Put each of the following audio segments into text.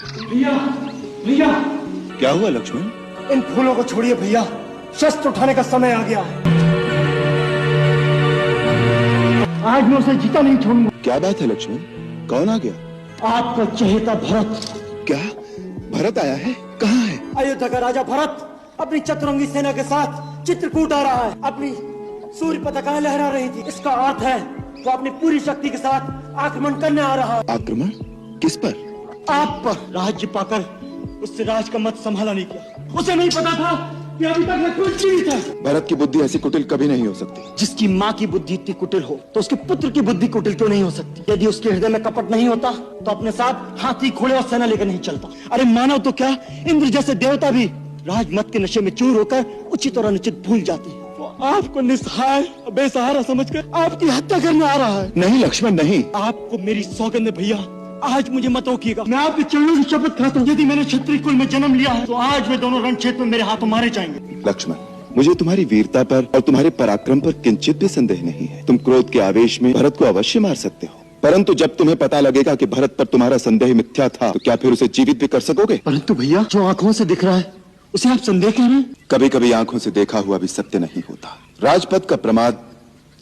भैया भैया। क्या हुआ लक्ष्मण? इन फूलों को छोड़िए भैया, शस्त्र उठाने का समय आ गया है। आज मैं उसे जीता नहीं छोड़ूंगा। क्या बात है लक्ष्मण, कौन आ गया? आपका चहेता भरत। क्या भरत आया है? कहाँ है? अयोध्या का राजा भरत अपनी चतुरंगी सेना के साथ चित्रकूट आ रहा है। अपनी सूर्य पताकाएं लहरा रही थी। इसका अर्थ है वो अपनी पूरी शक्ति के साथ आक्रमण करने आ रहा है। आक्रमण? किस पर? आप पर। राज्य पाकर उससे राज का मत संभाला नहीं किया। उसे नहीं पता था कि अभी तक लक्ष्मण जीवित है। भरत की बुद्धि ऐसी कुटिल कभी नहीं हो सकती। जिसकी माँ की बुद्धि इतनी कुटिल हो तो उसके पुत्र की बुद्धि कुटिल क्यों नहीं हो सकती? यदि उसके हृदय में कपट नहीं होता तो अपने साथ हाथी घोड़े और सेना लेकर नहीं चलता। अरे मानव तो क्या, इंद्र जैसे देवता भी राजमत के नशे में चूर होकर उचित और अनुचित भूल जाते हैं। वो आपको निस्सहाय बेसहारा समझकर आपकी हत्या करने आ रहा है। नहीं लक्ष्मण नहीं। आपको मेरी सौगंध है भैया, आज मुझे मत रोकिएगा। मैं आपके चरणों की शपथ खाता हूँ, यदि मैंने क्षत्रिय कुल में जन्म लिया है तो आज वे दोनों रण क्षेत्र में मेरे हाथों मारे जाएंगे। लक्ष्मण, मुझे तुम्हारी वीरता पर और तुम्हारे पराक्रम पर किंचित भी संदेह नहीं है। तुम क्रोध के आवेश में भरत को अवश्य मार सकते हो, परंतु जब तुम्हें पता लगेगा कि भरत पर तुम्हारा संदेह मिथ्या था तो क्या फिर उसे जीवित भी कर सकोगे? परंतु भैया, जो आंखों से दिख रहा है उसे आप संदेह कह रहे हैं। कभी कभी आंखों से देखा हुआ भी सत्य नहीं होता। राजपथ का प्रमाद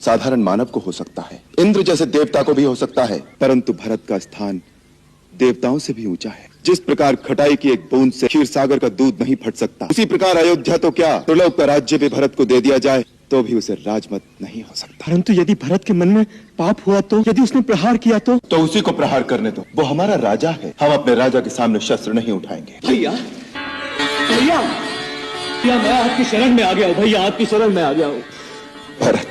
साधारण मानव को हो सकता है, इंद्र जैसे देवता को भी हो सकता है, परंतु भरत का स्थान देवताओं से भी ऊंचा है। जिस प्रकार खटाई की एक बूंद से क्षीर सागर का दूध नहीं फट सकता, उसी प्रकार अयोध्या तो क्या त्रिलोक का राज्य भी भरत को दे दिया जाए तो भी उसे राजमत नहीं हो सकता। परंतु यदि भरत के मन में पाप हुआ तो, यदि उसने प्रहार किया तो उसी को प्रहार करने दो। वो हमारा राजा है, हम अपने राजा के सामने शस्त्र नहीं उठाएंगे। भैया भैया भैया, मैं आपकी शरण में आ गया हूँ। भैया आपकी शरण में आ गया हूँ। भरत,